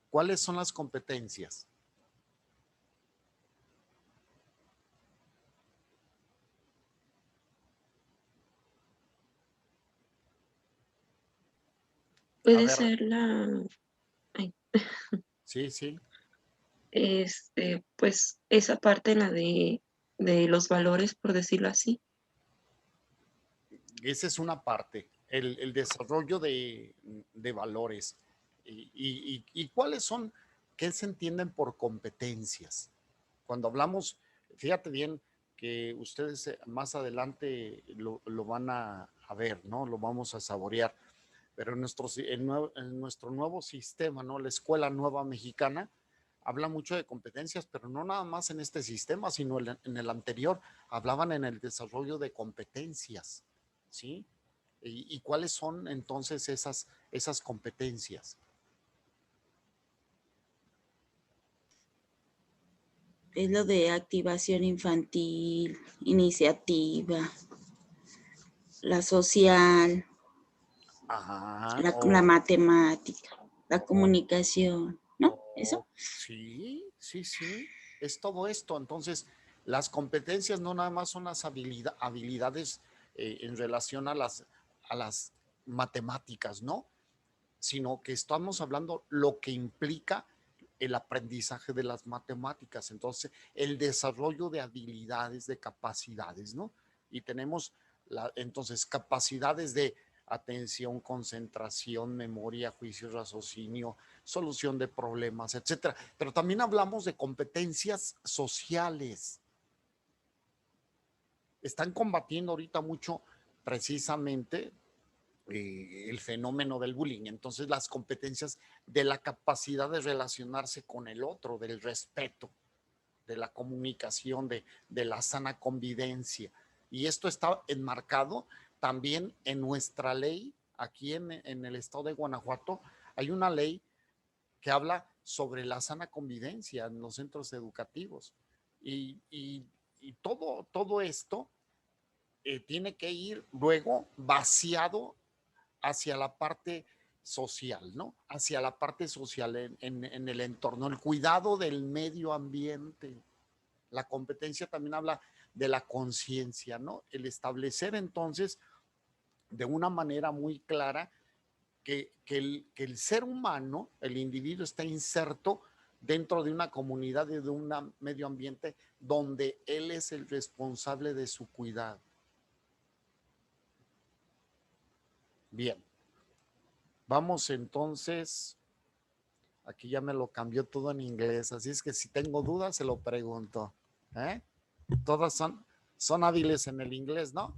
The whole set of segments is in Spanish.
¿Cuáles son las competencias? A Puede ver, ser la, ay, sí, sí. pues esa parte en la de los valores, por decirlo así. Esa es una parte, el desarrollo de valores. ¿Y cuáles son, qué se entienden por competencias? Cuando hablamos, fíjate bien que ustedes más adelante lo van a ver, ¿no? Lo vamos a saborear. Pero en nuestro nuevo sistema, ¿no? La Escuela Nueva Mexicana habla mucho de competencias, pero no nada más en este sistema, sino en el anterior, hablaban en el desarrollo de competencias, ¿sí? ¿Y cuáles son entonces esas competencias? Es lo de activación infantil, iniciativa, la social, Ajá, la matemática, la comunicación, ¿no? ¿Eso? sí, sí, sí, es todo esto. Entonces, las competencias no nada más son las habilidades en relación a las matemáticas, ¿no? Sino que estamos hablando lo que implica el aprendizaje de las matemáticas, entonces el desarrollo de habilidades, de capacidades, ¿no? Y tenemos entonces capacidades de atención, concentración, memoria, juicio, raciocinio, solución de problemas, etcétera. Pero también hablamos de competencias sociales. Están combatiendo ahorita mucho precisamente el fenómeno del bullying. Entonces, las competencias de la capacidad de relacionarse con el otro, del respeto, de la comunicación, de la sana convivencia. Y esto está enmarcado también en nuestra ley, aquí en el estado de Guanajuato, hay una ley que habla sobre la sana convivencia en los centros educativos. Y todo esto tiene que ir luego vaciado hacia la parte social, ¿no? Hacia la parte social en el entorno, el cuidado del medio ambiente. La competencia también habla de la conciencia, ¿no? El establecer entonces de una manera muy clara que el ser humano, el individuo está inserto dentro de una comunidad y de un medio ambiente donde él es el responsable de su cuidado. Bien, vamos entonces. Aquí ya me lo cambió todo en inglés, así es que si tengo dudas se lo pregunto. ¿Eh? Todas son hábiles en el inglés, ¿no?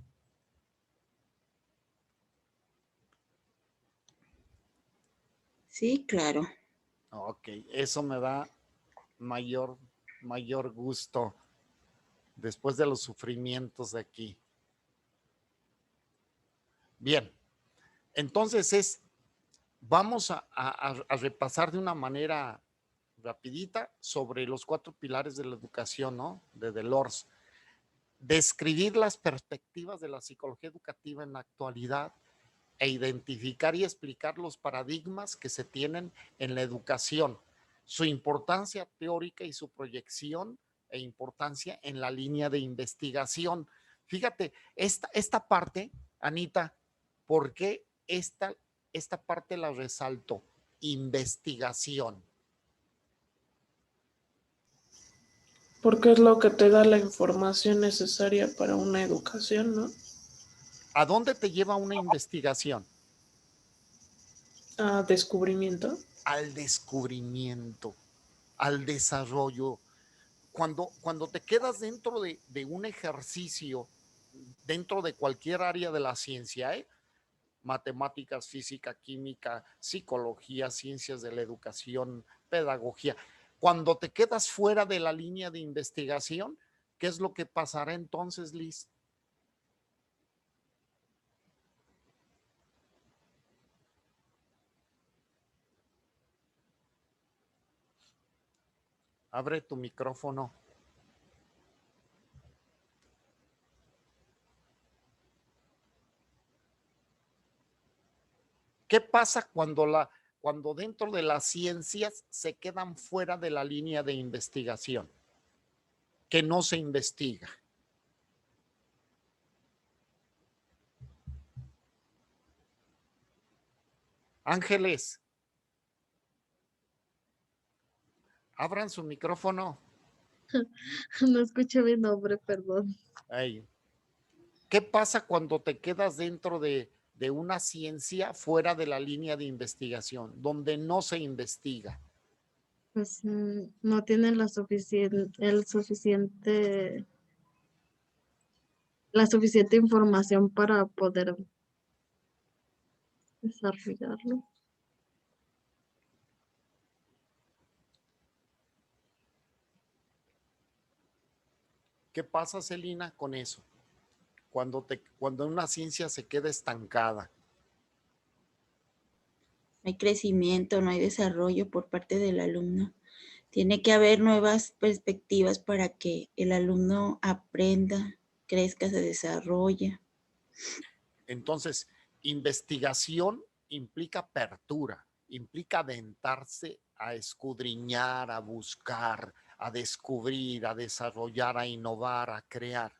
Sí, claro. Ok, eso me da mayor, mayor gusto después de los sufrimientos de aquí. Bien, entonces vamos a repasar de una manera rapidita sobre los 4 pilares de la educación, ¿no? De Delors. Describir las perspectivas de la psicología educativa en la actualidad e identificar y explicar los paradigmas que se tienen en la educación, su importancia teórica y su proyección e importancia en la línea de investigación. Fíjate, esta parte, Anita, ¿por qué esta parte la resalto? Investigación. Porque es lo que te da la información necesaria para una educación, ¿no? ¿A dónde te lleva una investigación? A descubrimiento. Al descubrimiento, al desarrollo. Cuando te quedas dentro de un ejercicio, dentro de cualquier área de la ciencia, matemáticas, física, química, psicología, ciencias de la educación, pedagogía, cuando te quedas fuera de la línea de investigación, ¿qué es lo que pasará entonces, Liz? Abre tu micrófono. ¿Qué pasa cuando cuando dentro de las ciencias se quedan fuera de la línea de investigación, que no se investiga. Ángeles, abran su micrófono. No escuché mi nombre, perdón. Ahí. ¿Qué pasa cuando te quedas dentro de una ciencia fuera de la línea de investigación, donde no se investiga? Pues no tienen la suficiente información para poder desarrollarlo. ¿Qué pasa, Celina, con eso? Cuando una ciencia se queda estancada. No hay crecimiento, no hay desarrollo por parte del alumno. Tiene que haber nuevas perspectivas para que el alumno aprenda, crezca, se desarrolle. Entonces, investigación implica apertura, implica adentrarse a escudriñar, a buscar, a descubrir, a desarrollar, a innovar, a crear.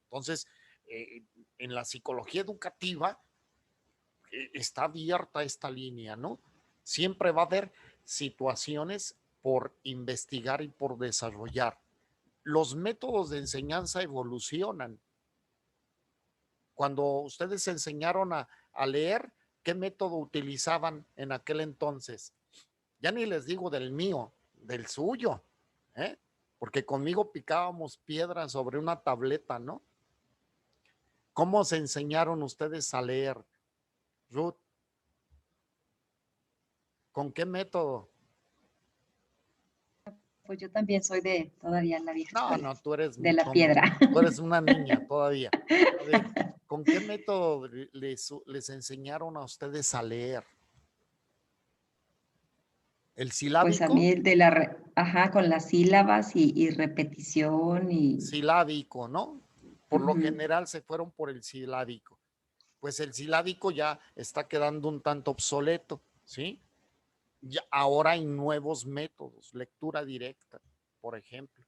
Entonces, en la psicología educativa está abierta esta línea, ¿no? Siempre va a haber situaciones por investigar y por desarrollar. Los métodos de enseñanza evolucionan. Cuando ustedes enseñaron a leer, ¿qué método utilizaban en aquel entonces? Ya ni les digo del mío, del suyo, ¿eh? Porque conmigo picábamos piedras sobre una tableta, ¿no? ¿Cómo se enseñaron ustedes a leer, Ruth? ¿Con qué método? Pues yo también soy de todavía la vieja No, escuela, no, tú eres de la mucho, piedra. tú eres una niña todavía. A ver, ¿con qué método les enseñaron a ustedes a leer? ¿El Pues a silábico? mí ajá, con las sílabas y repetición y Silábico, ¿no? Por lo ujú. general se fueron por el silábico. Pues el silábico ya está quedando un tanto obsoleto, ¿sí? Ya, ahora hay nuevos métodos, lectura directa, por ejemplo.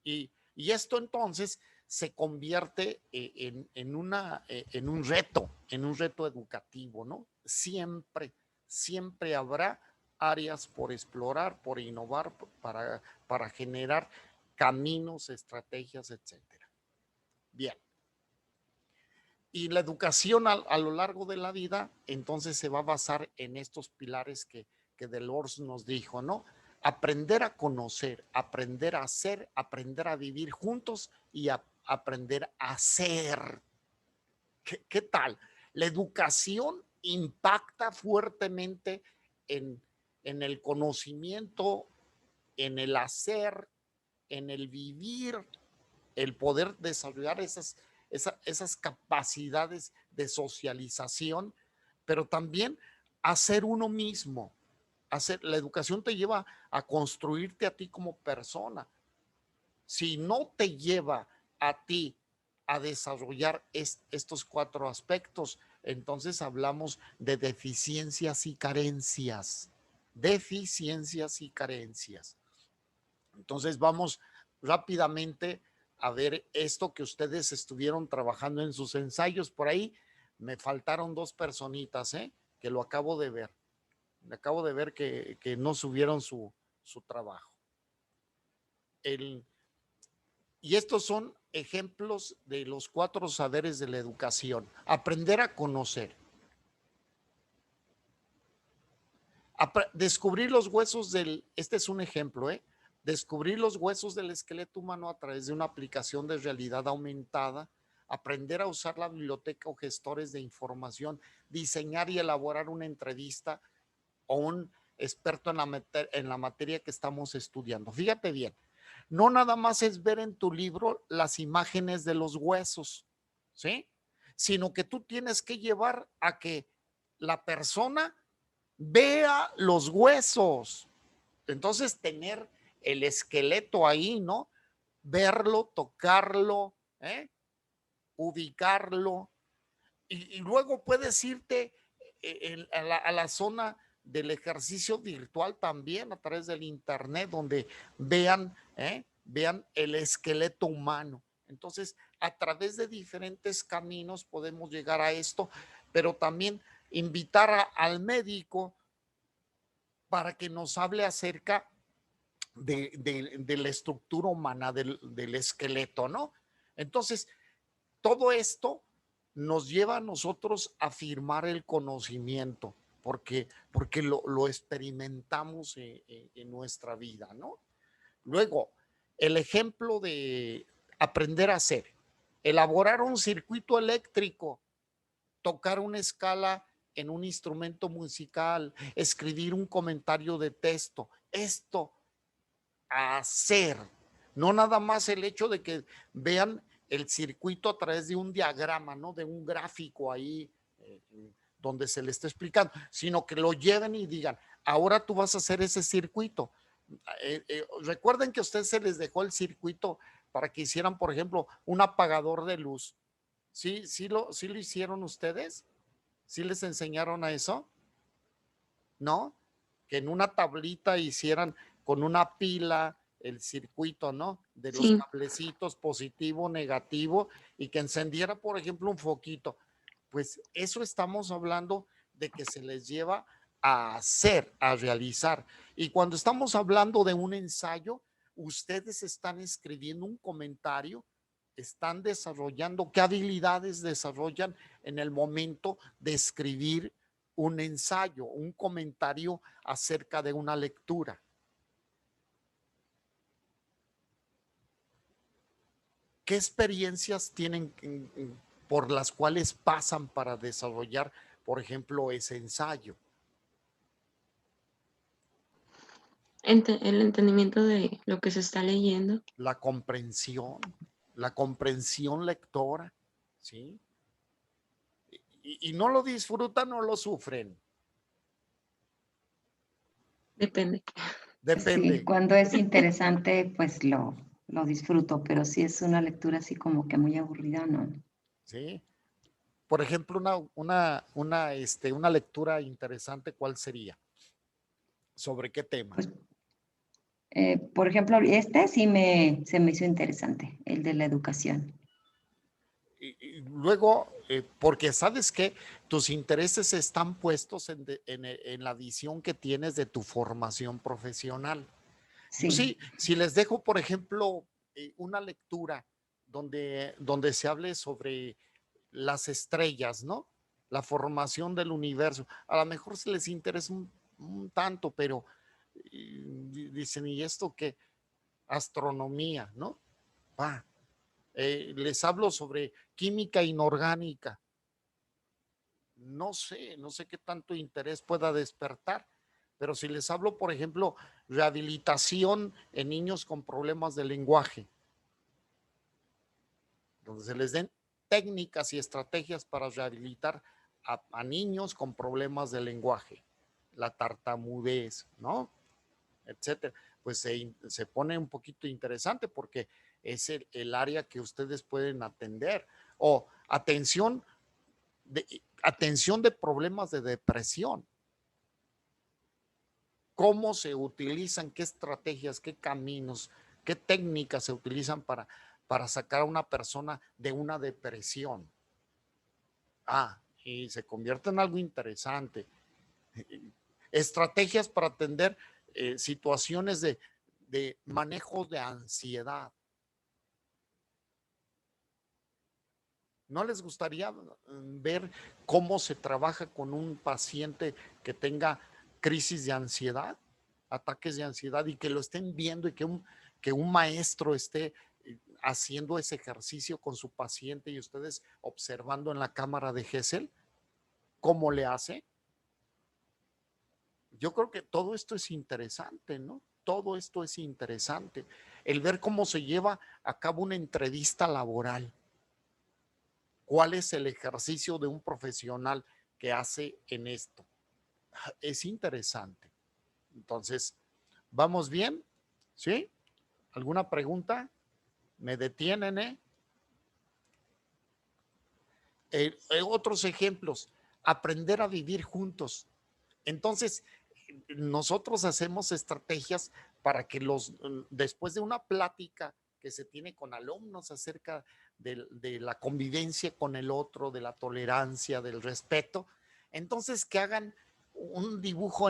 Y esto entonces se convierte en un reto educativo, ¿no? Siempre habrá áreas por explorar, por innovar, para generar caminos, estrategias, etcétera. Bien. Y la educación a lo largo de la vida, entonces se va a basar en estos pilares que Delors nos dijo, ¿no? Aprender a conocer, aprender a hacer, aprender a vivir juntos y aprender a ser. ¿Qué tal? La educación impacta fuertemente en el conocimiento, en el hacer, en el vivir, el poder desarrollar esas capacidades de socialización, pero también hacer uno mismo. La educación te lleva a construirte a ti como persona. Si no te lleva a ti a desarrollar estos 4 aspectos, entonces hablamos de deficiencias y carencias. Deficiencias y carencias. Entonces vamos rápidamente a ver esto que ustedes estuvieron trabajando en sus ensayos. Por ahí me faltaron 2 personitas, que lo acabo de ver. Me acabo de ver que no subieron su trabajo. Y estos son ejemplos de los 4 saberes de la educación. Aprender a conocer. Descubrir los huesos este es un ejemplo, descubrir los huesos del esqueleto humano a través de una aplicación de realidad aumentada, aprender a usar la biblioteca o gestores de información, diseñar y elaborar una entrevista o un experto en la materia que estamos estudiando. Fíjate bien, no nada más es ver en tu libro las imágenes de los huesos, ¿sí? Sino que tú tienes que llevar a que la persona vea los huesos. Entonces, tener el esqueleto ahí, ¿no? Verlo, tocarlo, ubicarlo. Y luego puedes irte a la zona del ejercicio virtual también a través del internet, donde vean, vean el esqueleto humano. Entonces, a través de diferentes caminos podemos llegar a esto, pero también invitar al médico para que nos hable acerca de la estructura humana, del esqueleto, ¿no? Entonces, todo esto nos lleva a nosotros a afirmar el conocimiento, porque lo experimentamos en nuestra vida, ¿no? Luego, el ejemplo de aprender a hacer, elaborar un circuito eléctrico, tocar una escala en un instrumento musical, escribir un comentario de texto. Esto, hacer, no nada más el hecho de que vean el circuito a través de un diagrama, ¿no? De un gráfico ahí donde se le está explicando, sino que lo lleven y digan, ahora tú vas a hacer ese circuito. Recuerden que a ustedes se les dejó el circuito para que hicieran, por ejemplo, un apagador de luz. ¿Sí lo hicieron ustedes? ¿Sí les enseñaron a eso? ¿No? Que en una tablita hicieran con una pila el circuito, ¿no? De los Sí, cablecitos positivo, negativo, y que encendiera, por ejemplo, un foquito. Pues eso estamos hablando de que se les lleva a hacer, a realizar. Y cuando estamos hablando de un ensayo, ustedes están escribiendo un comentario, están desarrollando, ¿qué habilidades desarrollan en el momento de escribir un ensayo, un comentario acerca de una lectura? ¿Qué experiencias tienen por las cuales pasan para desarrollar, por ejemplo, ese ensayo? el entendimiento de lo que se está leyendo. La comprensión lectora, ¿sí? Y no lo disfrutan o lo sufren. Depende. Sí, Depende. cuando es interesante, pues lo disfruto, pero si es una lectura así como que muy aburrida, no. ¿Sí? Por ejemplo, una lectura interesante, ¿cuál sería? ¿Sobre qué tema? Pues, por ejemplo, este sí se me hizo interesante, el de la educación. Y luego, porque sabes que tus intereses están puestos en la visión que tienes de tu formación profesional. Yo Sí, sí, si les dejo, por ejemplo, una lectura donde se hable sobre las estrellas, ¿no? La formación del universo. A lo mejor se les interesa un tanto, pero dicen, ¿y esto qué? Astronomía, ¿no? Va. Les hablo sobre química inorgánica. No sé qué tanto interés pueda despertar, pero si les hablo, por ejemplo, rehabilitación en niños con problemas de lenguaje, donde se les den técnicas y estrategias para rehabilitar a niños con problemas de lenguaje, la tartamudez, ¿no? Etcétera, pues se pone un poquito interesante porque es el área que ustedes pueden atender. O atención de problemas de depresión. ¿Cómo se utilizan? ¿Qué estrategias? ¿Qué caminos? ¿Qué técnicas se utilizan para sacar a una persona de una depresión? Y se convierte en algo interesante. Estrategias para atender situaciones de manejo de ansiedad. ¿No les gustaría ver cómo se trabaja con un paciente que tenga crisis de ansiedad, ataques de ansiedad, y que lo estén viendo y que un maestro esté haciendo ese ejercicio con su paciente y ustedes observando en la cámara de Gesell cómo le hace? Yo creo que todo esto es interesante, ¿no? Todo esto es interesante. El ver cómo se lleva a cabo una entrevista laboral. ¿Cuál es el ejercicio de un profesional que hace en esto? Es interesante. Entonces, ¿vamos bien? ¿Sí? ¿Alguna pregunta? ¿Me detienen, otros ejemplos. Aprender a vivir juntos. Entonces, nosotros hacemos estrategias para que después de una plática que se tiene con alumnos acerca de la convivencia con el otro, de la tolerancia, del respeto, entonces que hagan un dibujo,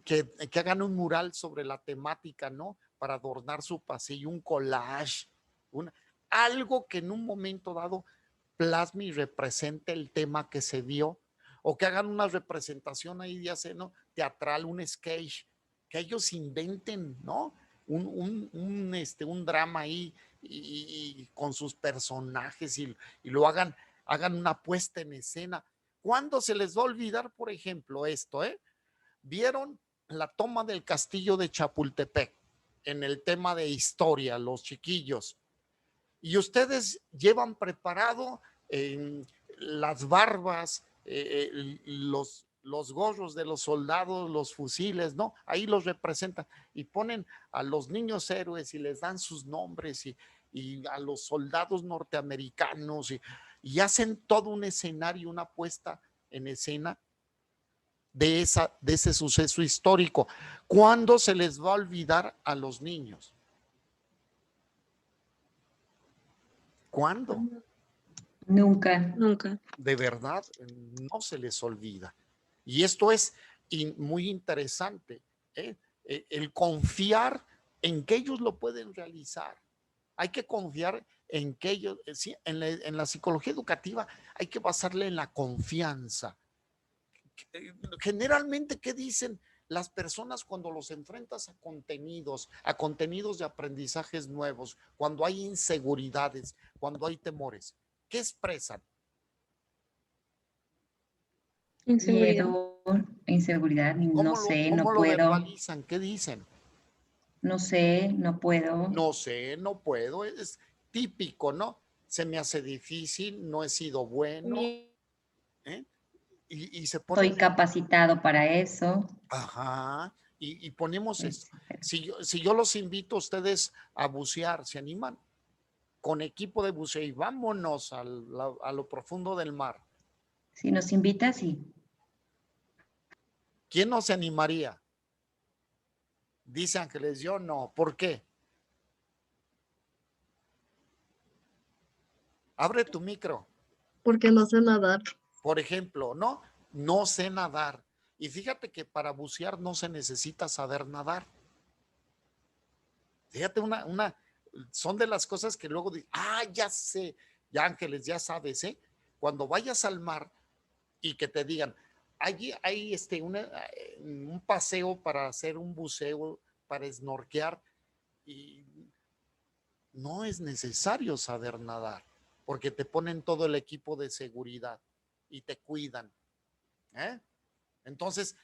que hagan un mural sobre la temática, ¿no? Para adornar su pasillo, un collage, algo que en un momento dado plasme y represente el tema que se dio, o que hagan una representación ahí, ya sé, ¿no? Teatral, un sketch, que ellos inventen, ¿no? Un drama ahí y con sus personajes y lo hagan una puesta en escena. ¿Cuándo se les va a olvidar, por ejemplo, esto, ¿Vieron la toma del castillo de Chapultepec en el tema de historia, los chiquillos? Y ustedes llevan preparado las barbas, los gorros de los soldados, los fusiles, ¿no? Ahí los representan y ponen a los niños héroes y les dan sus nombres y a los soldados norteamericanos y hacen todo un escenario, una puesta en escena de ese suceso histórico. ¿Cuándo se les va a olvidar a los niños? ¿Cuándo? Nunca. Nunca. De verdad, no se les olvida. Y esto es muy interesante, el confiar en que ellos lo pueden realizar. Hay que confiar en que ellos, en la psicología educativa hay que basarle en la confianza. Generalmente, ¿qué dicen las personas cuando los enfrentas a contenidos de aprendizajes nuevos, cuando hay inseguridades, cuando hay temores? ¿Qué expresan? Inseguridad. Miedo, inseguridad, no sé, ¿Cómo no lo puedo, verbalizan? ¿Qué dicen? no sé, no puedo, No sé, no puedo. Es típico, ¿no? Se me hace difícil, no he sido bueno, ¿eh? Y se estoy ponen, capacitado para eso. ajá, y ponemos esto. etcétera. Si yo los invito a ustedes a bucear, ¿se animan? Con equipo de buceo y vámonos a lo profundo del mar. Si nos invitas, sí. ¿Quién no se animaría? Dice Ángeles, yo no. ¿Por qué? Abre tu micro. Porque no sé nadar. Por ejemplo, no sé nadar. Y fíjate que para bucear no se necesita saber nadar. Fíjate, son de las cosas que luego ya sé, ya Ángeles, ya sabes, cuando vayas al mar y que te digan, hay un paseo para hacer un buceo, para snorkear, y no es necesario saber nadar, porque te ponen todo el equipo de seguridad y te cuidan. Entonces,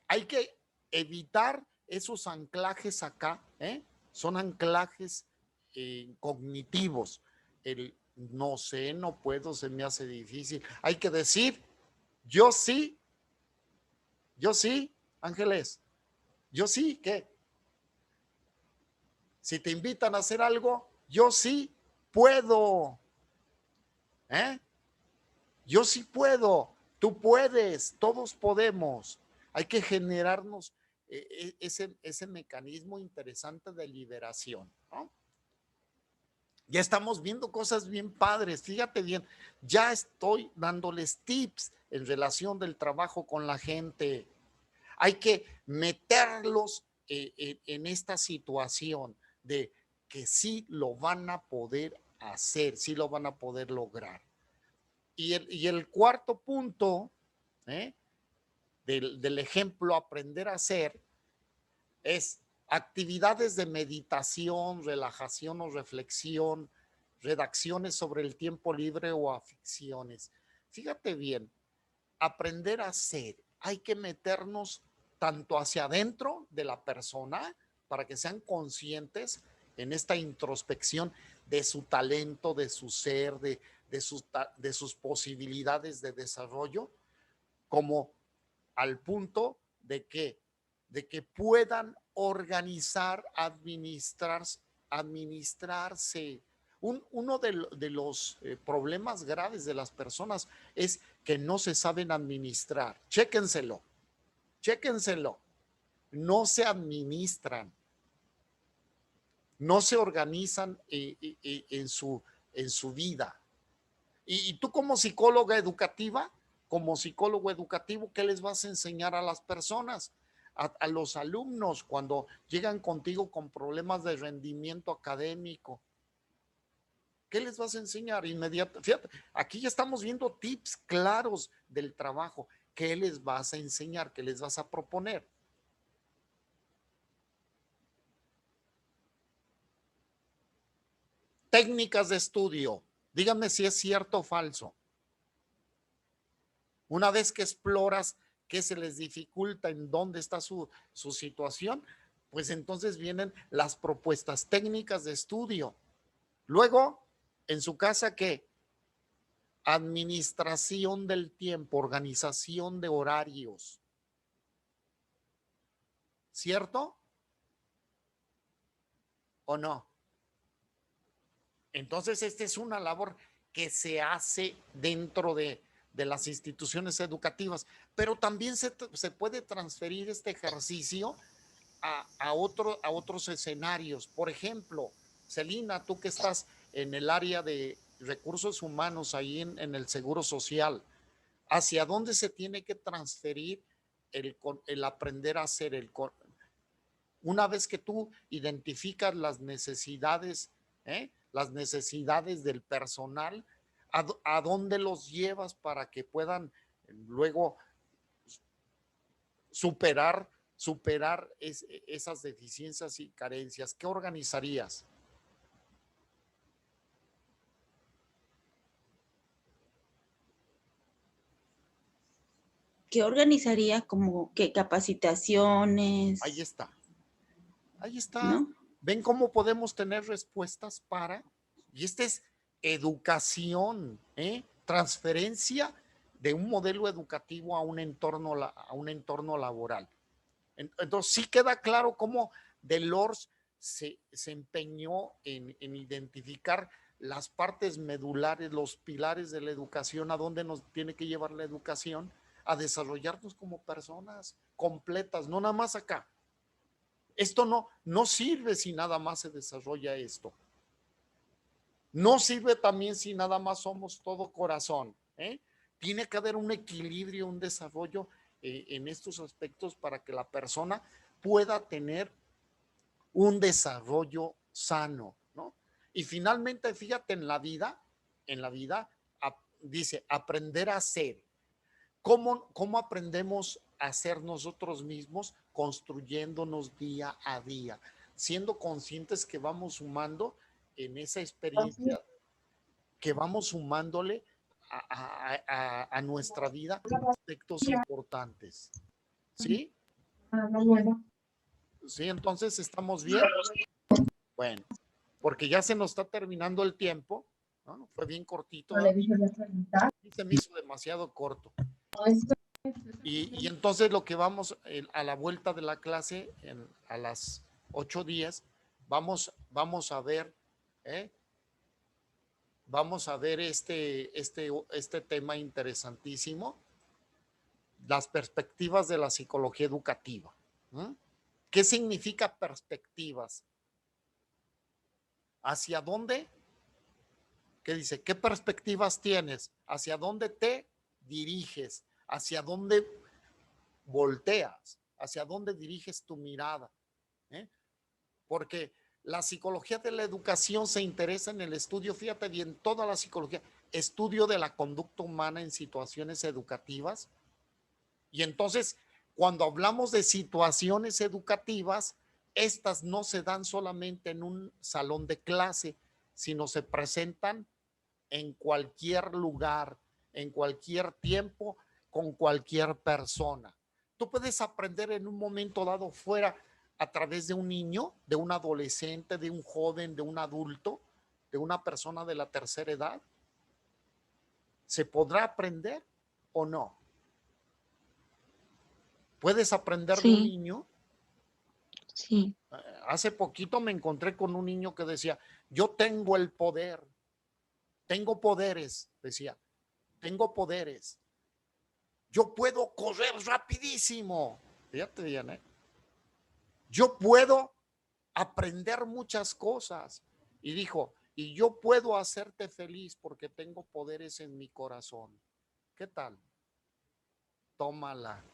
hay que evitar esos anclajes acá, son anclajes cognitivos. El no sé, no puedo, se me hace difícil. Hay que decir, yo sí, Ángeles, yo sí, ¿qué? Si te invitan a hacer algo, yo sí puedo. Yo sí puedo, tú puedes, todos podemos. Hay que generarnos ese mecanismo interesante de liberación, ¿no? Ya estamos viendo cosas bien padres, fíjate bien, ya estoy dándoles tips en relación del trabajo con la gente. Hay que meterlos en esta situación de que sí lo van a poder hacer, sí lo van a poder lograr. Y el cuarto punto del ejemplo aprender a hacer es actividades de meditación, relajación o reflexión, redacciones sobre el tiempo libre o aficiones. Fíjate bien, aprender a hacer, hay que meternos tanto hacia adentro de la persona para que sean conscientes en esta introspección de su talento, de su ser, de sus posibilidades de desarrollo, como al punto de que puedan organizar, administrarse. Uno de los problemas graves de las personas es que no se saben administrar. Chéquenselo. Chéquenselo. No se administran, no se organizan en su vida. Y tú como psicóloga educativa, como psicólogo educativo, ¿qué les vas a enseñar a las personas? A los alumnos cuando llegan contigo con problemas de rendimiento académico. ¿Qué les vas a enseñar inmediatamente? Fíjate, aquí ya estamos viendo tips claros del trabajo. ¿Qué les vas a enseñar? ¿Qué les vas a proponer? Técnicas de estudio. Díganme si es cierto o falso. Una vez que exploras qué se les dificulta, en dónde está su situación, pues entonces vienen las propuestas técnicas de estudio. Luego, en su casa, ¿qué? Administración del tiempo, organización de horarios. ¿Cierto? ¿O no? Entonces, esta es una labor que se hace dentro de las instituciones educativas, pero también se puede transferir este ejercicio a otros escenarios. Por ejemplo, Celina, tú que estás en el área de recursos humanos, ahí en el Seguro Social, ¿hacia dónde se tiene que transferir el aprender a hacer? Una vez que tú identificas las necesidades, las necesidades del personal, ¿a dónde los llevas para que puedan luego superar esas deficiencias y carencias? ¿Qué organizarías? ¿Qué organizaría? Como que capacitaciones. Ahí está. Ahí está. ¿No? ¿Ven cómo podemos tener respuestas para? Y esta es educación, transferencia de un modelo educativo a un entorno laboral. Entonces sí queda claro cómo Delors se empeñó en identificar las partes medulares, los pilares de la educación, a dónde nos tiene que llevar la educación, a desarrollarnos como personas completas, no nada más acá. Esto no sirve si nada más se desarrolla esto. No sirve también si nada más somos todo corazón. Tiene que haber un equilibrio, un desarrollo en estos aspectos para que la persona pueda tener un desarrollo sano, ¿no? Y finalmente, fíjate, en la vida, dice, aprender a ser. ¿Cómo aprendemos a ser nosotros mismos? Construyéndonos día a día, siendo conscientes que vamos sumando en esa experiencia, que vamos sumándole a nuestra vida aspectos importantes. ¿Sí? ¿Sí? Entonces, ¿estamos bien? Bueno, porque ya se nos está terminando el tiempo, ¿no? Fue bien cortito, ¿no? Se me hizo demasiado corto. Y entonces lo que vamos a la vuelta de la clase, a las 8:10, vamos a ver, vamos a ver este tema interesantísimo, las perspectivas de la psicología educativa. ¿Qué significa perspectivas? ¿Hacia dónde? ¿Qué dice? ¿Qué perspectivas tienes? ¿Hacia dónde te diriges? ¿Hacia dónde volteas? ¿Hacia dónde diriges tu mirada? Porque la psicología de la educación se interesa en el estudio, fíjate bien, toda la psicología, estudio de la conducta humana en situaciones educativas. Y entonces, cuando hablamos de situaciones educativas, estas no se dan solamente en un salón de clase, sino se presentan en cualquier lugar, en cualquier tiempo, con cualquier persona. Tú puedes aprender en un momento dado fuera a través de un niño, de un adolescente, de un joven, de un adulto, de una persona de la tercera edad. ¿Se podrá aprender o no? ¿Puedes aprender de un niño? Sí. Hace poquito me encontré con un niño que decía, yo tengo el poder, tengo poderes, decía, tengo poderes. Yo puedo correr rapidísimo. Fíjate bien, ¿eh? Yo puedo aprender muchas cosas. Y dijo, y yo puedo hacerte feliz porque tengo poderes en mi corazón. ¿Qué tal? Tómala,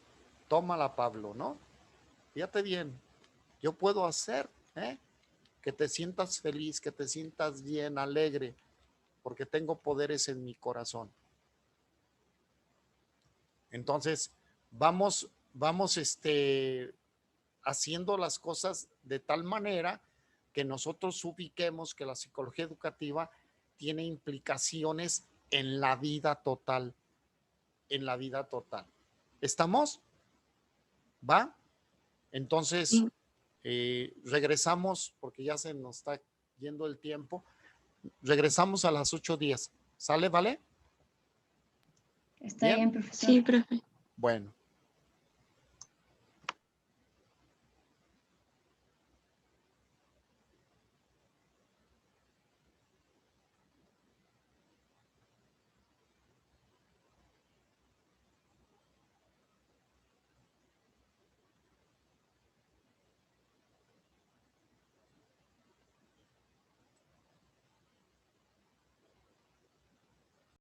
tómala, Pablo, ¿no? Fíjate bien, yo puedo hacer, que te sientas feliz, que te sientas bien, alegre, porque tengo poderes en mi corazón. Entonces, vamos haciendo las cosas de tal manera que nosotros ubiquemos que la psicología educativa tiene implicaciones en la vida total, en la vida total. ¿Estamos? ¿Va? Entonces, Sí. regresamos, porque ya se nos está yendo el tiempo, regresamos a las 8:10. ¿Sale, vale? Está Bien. bien, profesor. Sí, profe. Bueno.